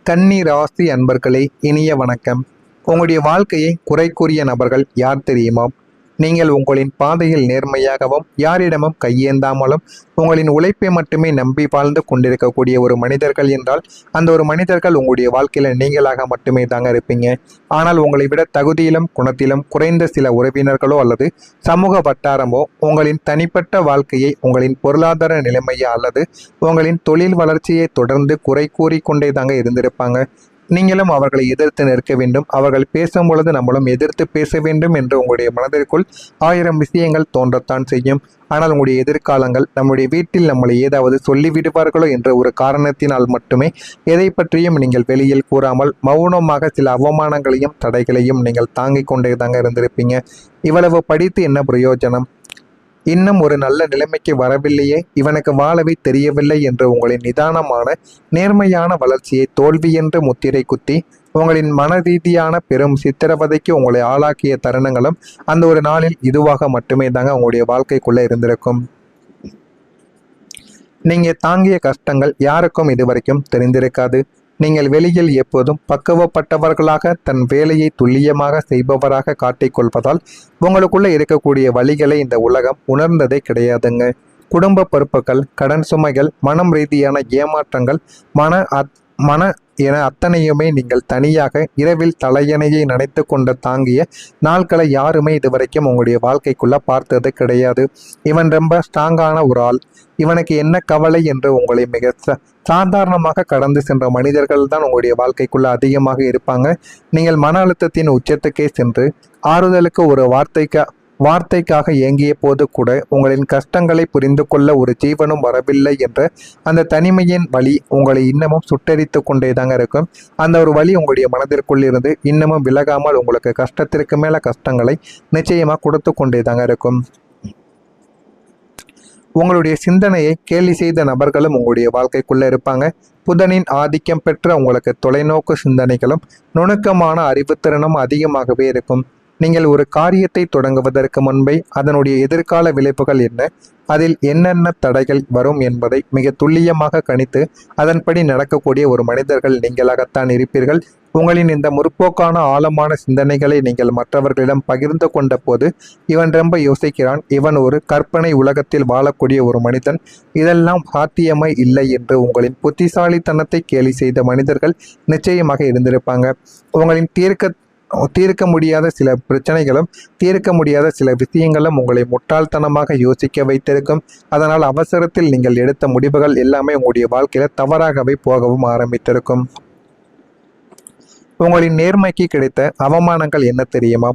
கன்னி ராசி அன்பர்களே, இனிய வணக்கம். உங்களுடைய வாழ்க்கையை குறை கூறிய நபர்கள் யார் தெரியுமா? நீங்கள் உங்களின் பாதையில் நேர்மையாகவும் யாரிடமும் கையேந்தாமலும் உங்களின் உழைப்பை மட்டுமே நம்பி வாழ்ந்து கொண்டிருக்கக்கூடிய ஒரு மனிதர்கள் என்றால் அந்த ஒரு மனிதர்கள் உங்களுடைய வாழ்க்கையில நீங்களாக மட்டுமே தாங்க இருப்பீங்க. ஆனால் உங்களை விட தகுதியிலும் குணத்திலும் குறைந்த சில உறவினர்களோ அல்லது சமூக வட்டாரமோ உங்களின் தனிப்பட்ட வாழ்க்கையை, உங்களின் பொருளாதார நிலைமையை அல்லது உங்களின் தொழில் வளர்ச்சியை தொடர்ந்து குறை கூறிக்கொண்டே தாங்க இருந்திருப்பாங்க. நீங்களும் அவர்களை எதிர்த்து நிற்க வேண்டும். அவர்கள் பேசும் பொழுது நம்மளும் எதிர்த்து பேச வேண்டும் என்று உங்களுடைய மனதிற்குள் 1000 விஷயங்கள் தோன்றத்தான் செய்யும். ஆனால் உங்களுடைய எதிர்காலங்கள் நம்முடைய வீட்டில் நம்மளை ஏதாவது சொல்லிவிடுவார்களோ என்ற ஒரு காரணத்தினால் மட்டுமே எதை பற்றியும் நீங்கள் வெளியில் கூறாமல் மௌனமாக சில அவமானங்களையும் தடைகளையும் நீங்கள் தாங்கிக் கொண்டே தாங்க இருந்திருப்பீங்க. இவ்வளவு படித்து என்ன பிரயோஜனம்? இன்னும் ஒரு நல்ல நிலைமைக்கு வரவில்லையே, இவனுக்கு வாழவே தெரியவில்லை என்று உங்களின் நிதானமான நேர்மையான வளர்ச்சியை தோல்வி என்று முத்திரை குத்தி உங்களின் மன ரீதியான பெரும் சித்திரவதைக்கு உங்களை ஆளாக்கிய தருணங்களும் அந்த ஒரு நாளில் இதுவாக மட்டுமே தாங்க உங்களுடைய வாழ்க்கைக்குள்ள இருந்திருக்கும். நீங்க தாங்கிய கஷ்டங்கள் யாருக்கும் இதுவரைக்கும் தெரிந்திருக்காது. நீங்கள் வெளியில் எப்போதும் பக்குவப்பட்டவர்களாக தன் வேலையை துல்லியமாக செய்பவராக காட்டிக்கொள்வதால் உங்களுக்குள்ள இருக்கக்கூடிய வழிகளை இந்த உலகம் உணர்ந்ததே கிடையாதுங்க. குடும்ப பொறுப்புகள், கடன் சுமைகள், மனம் ரீதியான ஏமாற்றங்கள், மன என அத்தனையுமே நீங்கள் தனியாக இரவில் தலையணையை நினைத்து கொண்டு தாங்கிய நாட்களை யாருமே இதுவரைக்கும் உங்களுடைய வாழ்க்கைக்குள்ள பார்த்தது கிடையாது. இவன் ரொம்ப ஸ்ட்ராங்கான ஒரு ஆள், இவனுக்கு என்ன கவலை என்று உங்களை மிக சாதாரணமாக கடந்து சென்ற மனிதர்கள் தான் உங்களுடைய வாழ்க்கைக்குள்ள அதிகமாக இருப்பாங்க. நீங்கள் மன அழுத்தத்தின் உச்சத்துக்கே சென்று ஆறுதலுக்கு ஒரு வார்த்தைக்காக ஏங்கிய போது கூட உங்களின் கஷ்டங்களை புரிந்து கொள்ள ஒரு ஜீவனும் வரவில்லை என்ற அந்த தனிமையின் வலி உங்களை இன்னமும் சுட்டரித்து கொண்டே தாங்க இருக்கும். அந்த ஒரு வலி உங்களுடைய மனதிற்குள் இருந்து இன்னமும் விலகாமல் உங்களுக்கு கஷ்டத்திற்கு மேல கஷ்டங்களை நிச்சயமா கொடுத்து கொண்டே தாங்க இருக்கும். உங்களுடைய சிந்தனையை கேலி செய்த நபர்களும் உங்களுடைய வாழ்க்கைக்குள்ள இருப்பாங்க. புதனின் ஆதிக்கம் பெற்ற உங்களுக்கு தொலைநோக்கு சிந்தனைகளும் நுணுக்கமான அறிவுத்திறனும் அதிகமாகவே இருக்கும். நீங்கள் ஒரு காரியத்தை தொடங்குவதற்கு முன்பே அதனுடைய எதிர்கால விளைவுகள் என்ன, அதில் என்னென்ன தடைகள் வரும் என்பதை மிக துல்லியமாக கணித்து அதன்படி நடக்கக்கூடிய ஒரு மனிதர்கள் நீங்களாகத்தான் இருப்பீர்கள். உங்களின் இந்த முற்போக்கான ஆழமான சிந்தனைகளை நீங்கள் மற்றவர்களிடம் பகிர்ந்து கொண்ட போது இவன் ரொம்ப யோசிக்கிறான், இவன் ஒரு கற்பனை உலகத்தில் வாழக்கூடிய ஒரு மனிதன், இதெல்லாம் சாத்தியமே இல்லை என்று உங்களின் புத்திசாலித்தனத்தை கேலி செய்த மனிதர்கள் நிச்சயமாக இருந்திருப்பாங்க. உங்களின் தீர்க்க முடியாத சில பிரச்சனைகளும் தீர்க்க முடியாத சில விஷயங்களும் உங்களை முட்டாள்தனமாக யோசிக்க வைத்திருக்கும். அதனால் அவசரத்தில் நீங்கள் எடுத்த முடிவுகள் எல்லாமே உங்களுடைய வாழ்க்கையில தவறாகவே போகவும் ஆரம்பித்திருக்கும். உங்களின் நேர்மைக்கு கிடைத்த அவமானங்கள் என்ன தெரியுமா?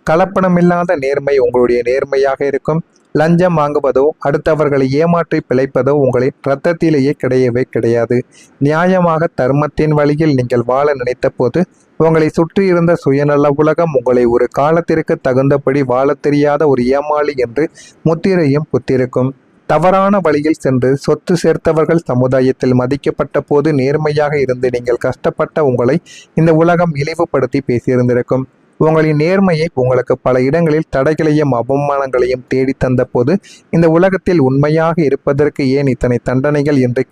கலப்படமில்லாத நேர்மை உங்களுடைய நேர்மையாக இருக்கும். லஞ்சம் வாங்குவதோ அடுத்தவர்களை ஏமாற்றி பிழைப்பதோ உங்களின் இரத்தத்திலேயே கிடையவே கிடையாது. நியாயமாக தர்மத்தின் வழியில் நீங்கள் வாழ நினைத்த போது உங்களை சுற்றியிருந்த சுயநல உலகம் உங்களை ஒரு காலத்திற்கு தகுந்தபடி வாழ தெரியாத ஒரு ஏமாளி என்று முத்திரையும் குத்திருக்கும். தவறான வழியில் சென்று சொத்து சேர்த்தவர்கள் சமுதாயத்தில் மதிக்கப்பட்ட போது நேர்மையாக இருந்து நீங்கள் கஷ்டப்பட்ட உங்களை இந்த உலகம் இழிவுபடுத்தி பேசியிருந்திருக்கும். உங்களின் நேர்மையை உங்களுக்கு பல இடங்களில் தடைகளையும் அவமானங்களையும் தேடி தந்த போது இந்த உலகத்தில் உண்மையாக இருப்பதற்கு ஏன் இத்தனை தண்டனைகள் என்று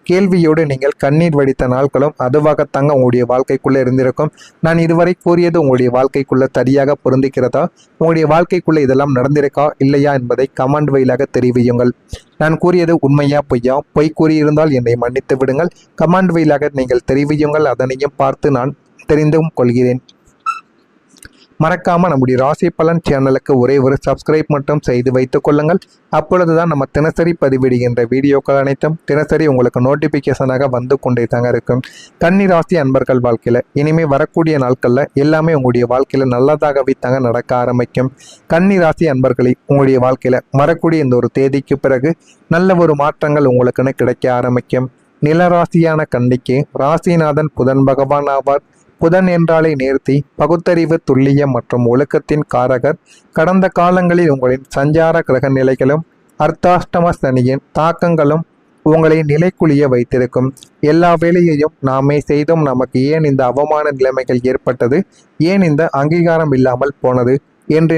கேள்வியோடு நீங்கள் கண்ணீர் வடித்த நாட்களும் அதுவாகத்தாங்க உங்களுடைய வாழ்க்கைக்குள்ளே இருந்திருக்கும். நான் இதுவரை கூறியது உங்களுடைய வாழ்க்கைக்குள்ள சரியாக பொருந்துகிறதா? உங்களுடைய வாழ்க்கைக்குள்ள இதெல்லாம் நடந்திருக்கா இல்லையா என்பதை கமெண்ட் வழியாக தெரிவியுங்கள். நான் கூறியது உண்மையா பொய்யா? பொய் கூறியிருந்தால் என்னை மன்னித்து விடுங்கள். கமெண்ட் வழியாக நீங்கள் தெரிவியுங்கள். அதனையும் பார்த்து நான் தெரிந்தும் கொள்கிறேன். மறக்காம நம்முடைய ராசி பலன் சேனலுக்கு ஒரே ஒரு சப்ஸ்கிரைப் மட்டும் செய்து வைத்துக் கொள்ளுங்கள். அப்பொழுதுதான் நம்ம தினசரி பதிவிடுகின்ற வீடியோக்கள் அனைத்தும் தினசரி உங்களுக்கு நோட்டிபிகேஷனாக வந்து கொண்டே தாங்க இருக்கும். கன்னி ராசி அன்பர்கள் வாழ்க்கையில இனிமே வரக்கூடிய நாட்கள்ல எல்லாமே உங்களுடைய வாழ்க்கையில நல்லதாகவே தாங்க நடக்க ஆரம்பிக்கும். கன்னி ராசி அன்பர்களை உங்களுடைய வாழ்க்கையில வரக்கூடிய இந்த ஒரு தேதிக்கு பிறகு நல்ல ஒரு மாற்றங்கள் உங்களுக்குன்னு கிடைக்க ஆரம்பிக்கும். நிலராசியான கன்னிக்கு ராசிநாதன் புதன் பகவான் ஆவார். புதன் என்றாலே நேர்த்தி, பகுத்தறிவு, துல்லியம் மற்றும் ஒழுக்கத்தின் காரகர். கடந்த காலங்களில் உங்களின் சஞ்சார கிரக நிலைகளும் அர்த்தாஷ்டம சனியின் தாக்கங்களும் உங்களை நிலைக்குலிய வைத்திருக்கும். எல்லா வேலையையும் நாமே செய்தும் நமக்கு ஏன் இந்த அவமான நிலைமைகள் ஏற்பட்டது, ஏன் இந்த அங்கீகாரம் இல்லாமல் போனது, என்று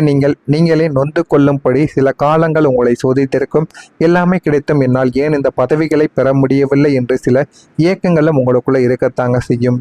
நீங்களே நொந்து கொள்ளும்படி சில காலங்கள் உங்களை சோதித்திருக்கும். எல்லாமே கிடைத்தும் என்னால் ஏன் இந்த பதவிகளை பெற முடியவில்லை என்று சில இயக்கங்களும் உங்களுக்குள்ள இருக்கத்தாங்க செய்யும்.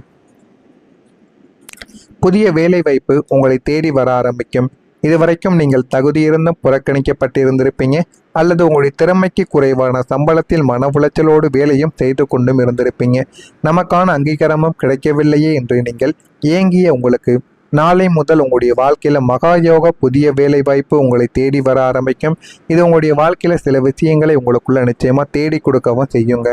புதிய வேலை வாய்ப்பு உங்களை தேடி வர ஆரம்பிக்கும். இதுவரைக்கும் நீங்கள் தகுதியிருந்தும் புறக்கணிக்கப்பட்டிருந்திருப்பீங்க, அல்லது உங்களுடைய திறமைக்கு குறைவான சம்பளத்தில் மன உளைச்சலோடு வேலையும் செய்து கொண்டும் இருந்திருப்பீங்க. நமக்கான அங்கீகாரமும் கிடைக்கவில்லையே என்று நீங்கள் ஏங்கிய உங்களுக்கு நாளை முதல் உங்களுடைய வாழ்க்கையில மகாயோக புதிய வேலை வாய்ப்பு உங்களை தேடி வர ஆரம்பிக்கும். இது உங்களுடைய வாழ்க்கையில சில விஷயங்களை உங்களுக்குள்ள நிச்சயமா தேடி கொடுக்கவும் செய்யுங்க.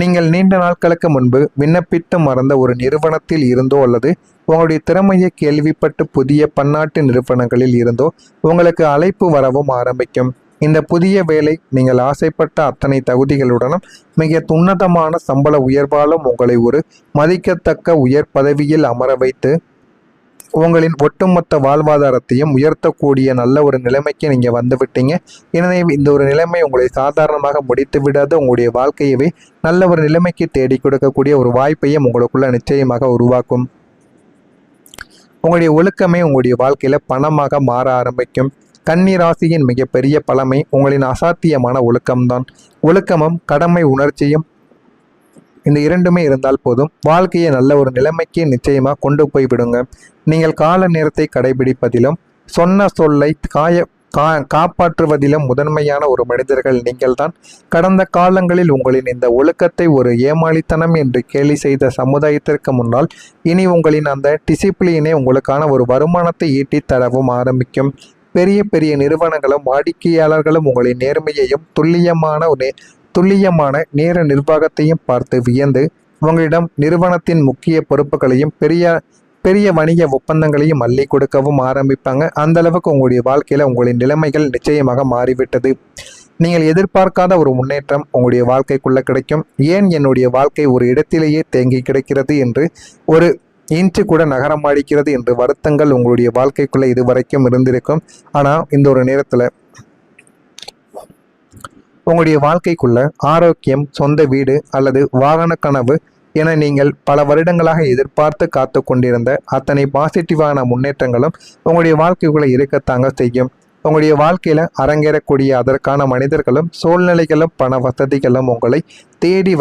நீங்கள் நீண்ட நாட்களுக்கு முன்பு விண்ணப்பித்து மறந்த ஒரு நிறுவனத்தில் இருந்தோ அல்லது உங்களுடைய திறமையை கேள்விப்பட்டு புதிய பன்னாட்டு நிறுவனங்களில் இருந்தோ உங்களுக்கு அழைப்பு வரவும் ஆரம்பிக்கும். இந்த புதிய வேலை நீங்கள் ஆசைப்பட்ட அத்தனை தகுதிகளுடனும் மிக உன்னதமான சம்பள உயர்வாலும் உங்களை ஒரு மதிக்கத்தக்க உயர் பதவியில் அமர வைத்து உங்களின் ஒட்டுமொத்த வாழ்வாதாரத்தையும் உயர்த்தக்கூடிய நல்ல ஒரு நிலைமைக்கு நீங்கள் வந்து விட்டீங்க. எனவே இந்த ஒரு நிலைமை உங்களை சாதாரணமாக முடித்து விடாத உங்களுடைய வாழ்க்கையவே நல்ல ஒரு நிலைமைக்கு தேடி கொடுக்கக்கூடிய ஒரு வாய்ப்பையும் உங்களுக்குள்ள நிச்சயமாக உருவாக்கும். உங்களுடைய ஒழுக்கமே உங்களுடைய வாழ்க்கையில பணமாக மாற ஆரம்பிக்கும். கன்னி ராசியின் மிகப்பெரிய பழமை உங்களின் அசாத்தியமான ஒழுக்கம்தான். ஒழுக்கமும் கடமை உணர்ச்சியும் இந்த இரண்டுமே இருந்தால் போதும், வாழ்க்கையை நல்ல ஒரு நிலைமைக்கு நிச்சயமாக கொண்டு போய் விடுங்க. நீங்கள் கால நேரத்தை கடைபிடிப்பதிலும் சொன்ன சொல்லை காப்பாற்றுவதிலும் முதன்மையான ஒரு மனிதர்கள் நீங்கள்தான். கடந்த காலங்களில் உங்களின் இந்த ஒழுக்கத்தை ஒரு ஏமாளித்தனம் என்று கேலி செய்த சமுதாயத்திற்கு முன்னால் இனி உங்களின் அந்த டிசிப்ளினே உங்களுக்கான ஒரு வருமானத்தை ஈட்டி தரவும் ஆரம்பிக்கும். பெரிய பெரிய நிறுவனங்களும் வாடிக்கையாளர்களும் உங்களின் நேர்மையையும் துல்லியமான நேர நிர்வாகத்தையும் பார்த்து வியந்து உங்களிடம் நிறுவனத்தின் முக்கிய பொறுப்புகளையும் பெரிய வணிக ஒப்பந்தங்களையும் அள்ளி கொடுக்கவும் ஆரம்பிப்பாங்க. அந்த அளவுக்கு உங்களுடைய வாழ்க்கையில உங்களின் நிலைமைகள் நிச்சயமாக மாறிவிட்டது. நீங்கள் எதிர்பார்க்காத ஒரு முன்னேற்றம் உங்களுடைய வாழ்க்கைக்குள்ள கிடைக்கும். ஏன் என்னுடைய வாழ்க்கை ஒரு இடத்திலேயே தேங்கி கிடைக்கிறது என்று, ஒரு இன்ச்சு கூட நகரமாடிக்கிறது என்று வருத்தங்கள் உங்களுடைய வாழ்க்கைக்குள்ள இதுவரைக்கும் இருந்திருக்கும். ஆனால் இந்த ஒரு நேரத்தில் உங்களுடைய வாழ்க்கைக்குள்ள ஆரோக்கியம், சொந்த வீடு அல்லது வாகன கனவு என நீங்கள் பல வருடங்களாக எதிர்பார்த்து காத்து கொண்டிருந்த அத்தனை பாசிட்டிவான முன்னேற்றங்களும் உங்களுடைய வாழ்க்கைக்குள்ள இருக்கத்தாங்க செய்யும். உங்களுடைய வாழ்க்கையில அரங்கேறக்கூடிய அதற்கான மனிதர்களும் சூழ்நிலைகளும் பண வசதிகளும் உங்களை தேடி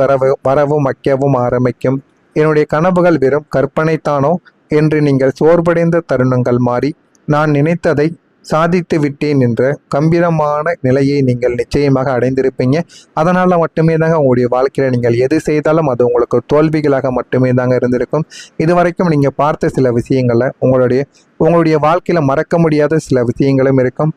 வரவும் வைக்கவும் ஆரம்பிக்கும். என்னுடைய கனவுகள் வெறும் கற்பனைத்தானோ என்று நீங்கள் சோர்வடைந்த தருணங்கள் மாறி நான் நினைத்ததை சாதித்து விட்டேன் என்ற கம்பீரமான நிலையை நீங்கள் நிச்சயமாக அடைந்திருப்பீங்க. அதனால் மட்டுமே தாங்க உங்களுடைய வாழ்க்கையில் நீங்கள் எது செய்தாலும் அது உங்களுக்கு தோல்விகளாக மட்டுமே தாங்க இருந்திருக்கும். இதுவரைக்கும் நீங்கள் பார்த்த சில விஷயங்களில் உங்களுடைய வாழ்க்கையில் மறக்க முடியாத சில விஷயங்களும் இருக்கும்,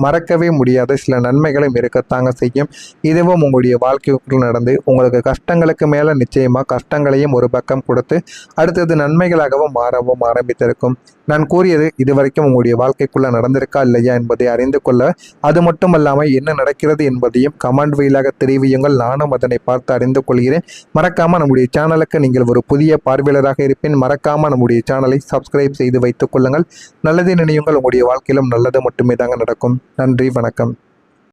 மறக்கவே முடியாத சில நன்மைகளும் இருக்கத்தாங்க செய்யும். இதுவும் உங்களுடைய வாழ்க்கைக்குள் நடந்து உங்களுக்கு கஷ்டங்களுக்கு மேலே நிச்சயமாக கஷ்டங்களையும் ஒரு பக்கம் கொடுத்து அடுத்தது நன்மைகளாகவும் மாறவும் ஆரம்பித்திருக்கும். நான் கூறியது இதுவரைக்கும் உங்களுடைய வாழ்க்கைக்குள்ளே நடந்திருக்கா இல்லையா என்பதை அறிந்து கொள்ள, அது மட்டுமல்லாமல் என்ன நடக்கிறது என்பதையும் கமெண்ட் வழியாக தெரிவியுங்கள். நானும் அதனை பார்த்து அறிந்து கொள்கிறேன். மறக்காமல் நம்முடைய சேனலுக்கு நீங்கள் ஒரு புதிய பார்வையாளராக இருப்பேன். மறக்காமல் நம்முடைய சேனலை சப்ஸ்கிரைப் செய்து வைத்துக் கொள்ளுங்கள். நல்லதை நினையுங்கள். உங்களுடைய வாழ்க்கையிலும் நல்லது மட்டுமே தாங்க நடக்கும். நன்றி, வணக்கம்.